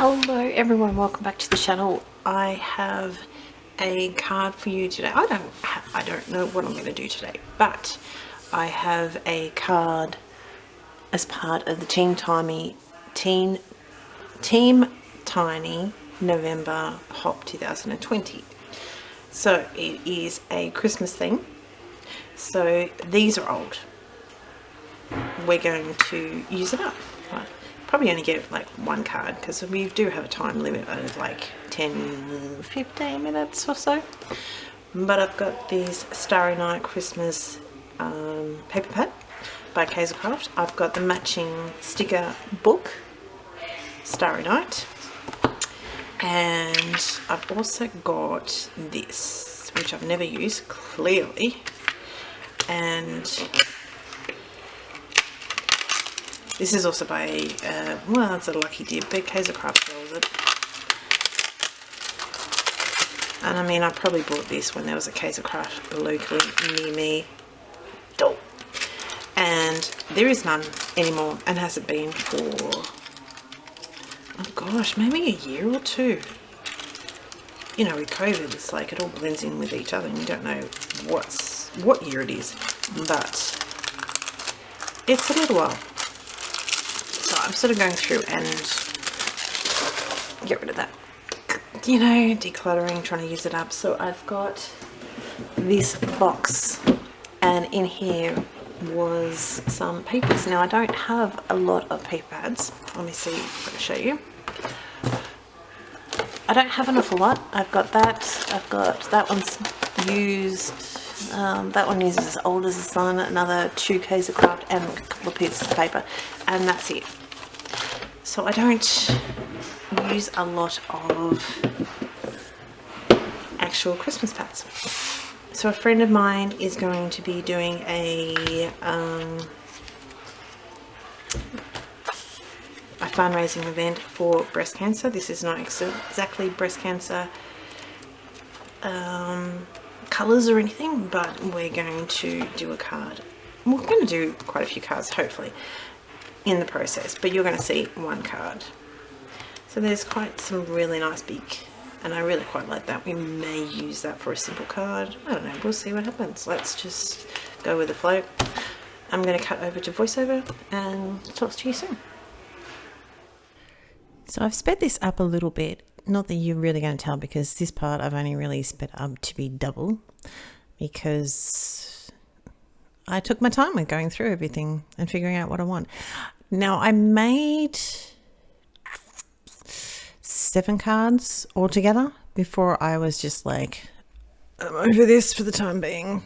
Hello everyone, welcome back to the channel. I have a card for you today. I don't know what I'm going to do today, but I have a card as part of the Team Tiny November Hop 2020. So it is a Christmas theme. So these are old. We're going to use it up. Right. Probably only get like one card because we do have a time limit of like 10-15 minutes or so. But I've got these Starry Night Christmas paper pad by Kaisercraft. I've got the matching sticker book, Starry Night. And I've also got this, which I've never used, clearly. And this is also by, well, it's a lucky dip, but Kaisercraft sells it. And I mean, I probably bought this when there was a Kaisercraft locally near me. Dope. And there is none anymore, and hasn't been for, oh gosh, maybe a year or two. You know, with COVID, it's like it all blends in with each other, and you don't know what year it is. But it's a little while. So I'm sort of going through and get rid of that, you know, decluttering, trying to use it up. So I've got this box, and in here was some papers. Now I don't have a lot of paper pads. Let me see if I can show you. I don't have an awful lot. I've got that. I've got that one's used. That one is as old as the sun. Another 2 Kaisercraft and a couple of pieces of paper, and that's it. So I don't use a lot of actual Christmas pads. So a friend of mine is going to be doing a fundraising event for breast cancer. This is not exactly breast cancer colours or anything, but we're going to do a card. We're going to do quite a few cards, hopefully, in the process, but you're going to see one card. So there's quite some really nice big, and I really quite like that. We may use that for a simple card. I don't know, we'll see what happens. Let's just go with the flow. I'm going to cut over to voiceover and talk to you soon. So I've sped this up a little bit. Not that you're really going to tell, because this part I've only really sped up to be double, because I took my time with going through everything and figuring out what I want. Now I made 7 cards altogether before I was just like, I'm over this for the time being.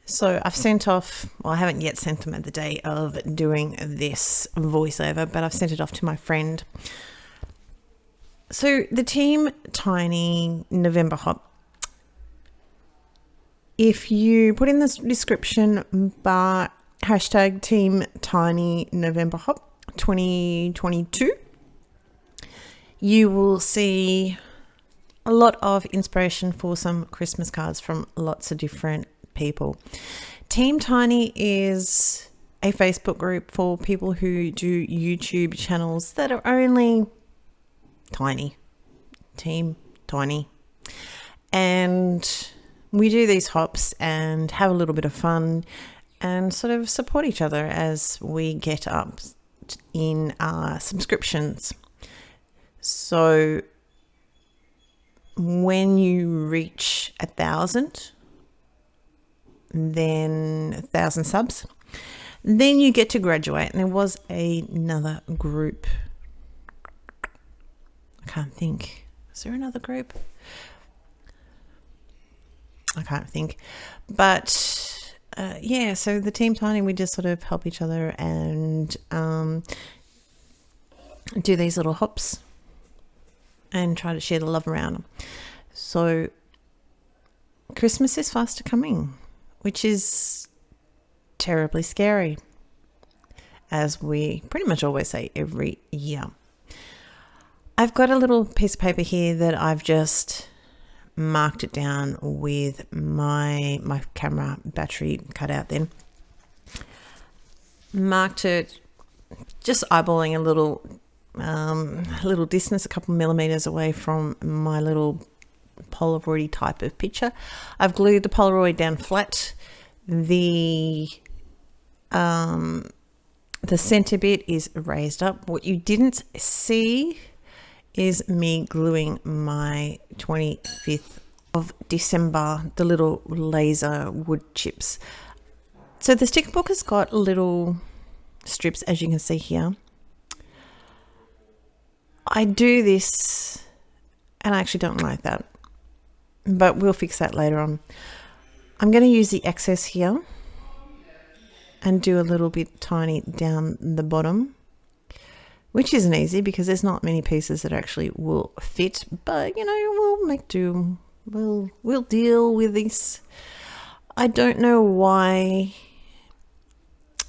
So I've sent off, well, I haven't yet sent them at the day of doing this voiceover, but I've sent it off to my friend. So the Team Tiny November Hop, if you put in the description bar hashtag Team Tiny November Hop 2022, you will see a lot of inspiration for some Christmas cards from lots of different people. Team Tiny is a Facebook group for people who do YouTube channels that are only tiny. Team Tiny. And we do these hops and have a little bit of fun and sort of support each other as we get up in our subscriptions. So when you reach 1,000, then 1,000 subs, then you get to graduate. And there was another group. I can't think. Is there another group? I can't think. But yeah, so the Team Tiny, we just sort of help each other and do these little hops and try to share the love around them. So Christmas is fast coming, which is terribly scary, as we pretty much always say every year. I've got a little piece of paper here that I've just marked it down with my camera battery cut out then. Marked it, just eyeballing a little little distance, a couple millimeters away from my little Polaroid type of picture. I've glued the Polaroid down flat. The center bit is raised up. What you didn't see is me gluing my 25th of December, the little laser wood chips. So the sticker book has got little strips, as you can see here. I do this, and I actually don't like that, but we'll fix that later on. I'm going to use the excess here and do a little bit tiny down the bottom, which isn't easy because there's not many pieces that actually will fit, but you know, we'll make do. We'll deal with this. I don't know why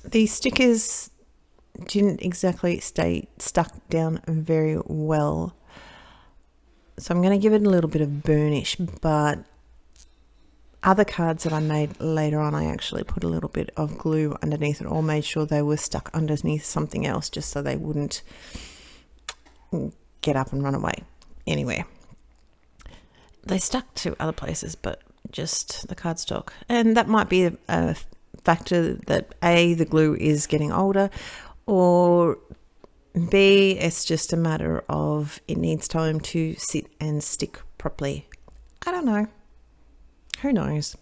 these stickers didn't exactly stay stuck down very well. So I'm going to give it a little bit of burnish, but other cards that I made later on, I actually put a little bit of glue underneath it, or made sure they were stuck underneath something else just so they wouldn't get up and run away anywhere. They stuck to other places, but just the cardstock. And that might be a factor that A, the glue is getting older, or B, it's just a matter of it needs time to sit and stick properly. I don't know. Who knows?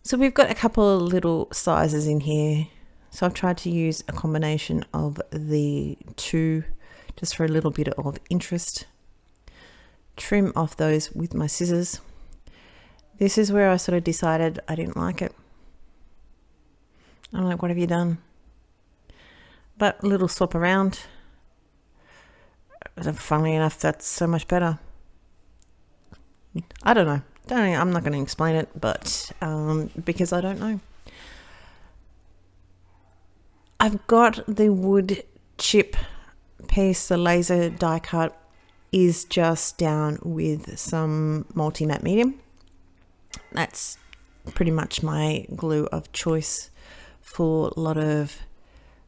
So we've got a couple of little sizes in here. So I've tried to use a combination of the two just for a little bit of interest. Trim off those with my scissors. This is where I sort of decided I didn't like it. I'm like, what have you done? But a little swap around. Funnily enough, that's so much better. I don't know. I'm not going to explain it, but because I don't know. I've got the wood chip piece, the laser die cut is just down with some multi-matte medium. That's pretty much my glue of choice for a lot of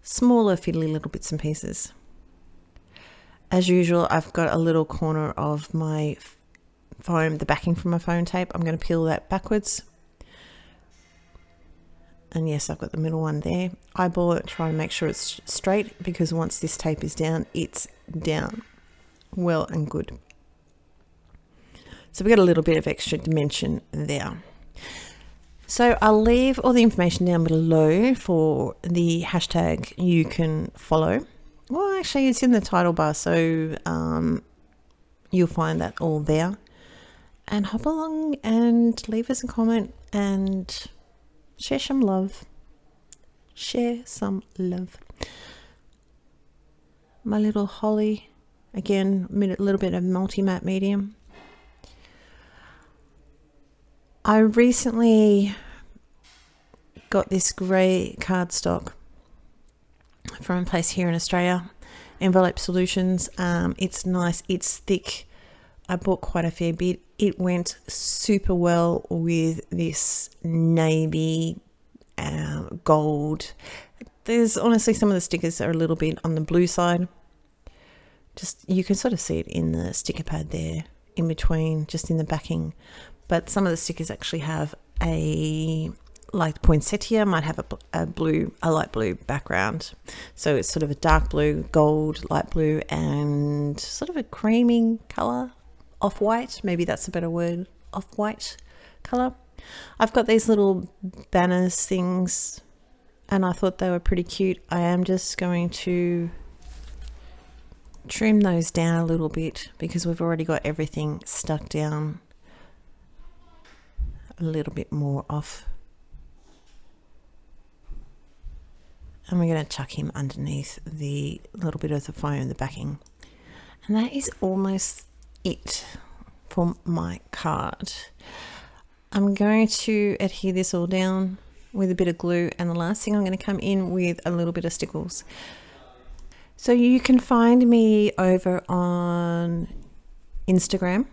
smaller fiddly little bits and pieces. As usual, I've got a little corner of my foam, the backing from my foam tape. I'm going to peel that backwards. And yes, I've got the middle one there. Eyeball it, try to make sure it's straight, because once this tape is down, it's down well and good. So we got a little bit of extra dimension there. So I'll leave all the information down below for the hashtag you can follow. Well, actually it's in the title bar, so you'll find that all there. And hop along and leave us a comment and share some love. Share some love. My little holly, again, a little bit of multi-matte medium. I recently got this grey cardstock from a place here in Australia, Envelope Solutions. It's nice, it's thick. I bought quite a fair bit. It went super well with this navy gold. There's honestly some of the stickers are a little bit on the blue side. Just you can sort of see it in the sticker pad there in between, just in the backing. But some of the stickers actually have like poinsettia might have a light blue background. So it's sort of a dark blue, gold, light blue, and sort of a creamy color. Off-white, maybe that's a better word, off-white color. I've got these little banners things, and I thought they were pretty cute. I am just going to trim those down a little bit because we've already got everything stuck down a little bit more off. And we're going to chuck him underneath the little bit of the foam, the backing. And that is almost it for my card. I'm going to adhere this all down with a bit of glue, and the last thing I'm going to come in with a little bit of stickles. So you can find me over on Instagram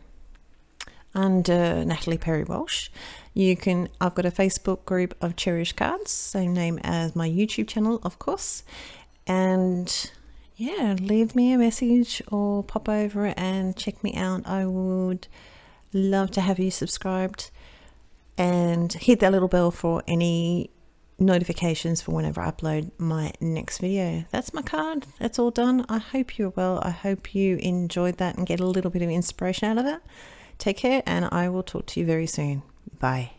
under Natalie Perry Walsh. I've got a Facebook group of Cherish Cards, same name as my YouTube channel, of course, and yeah, leave me a message or pop over and check me out. I would love to have you subscribed and hit that little bell for any notifications for whenever I upload my next video. That's my card. That's all done. I hope you're well. I hope you enjoyed that and get a little bit of inspiration out of it. Take care, and I will talk to you very soon. Bye.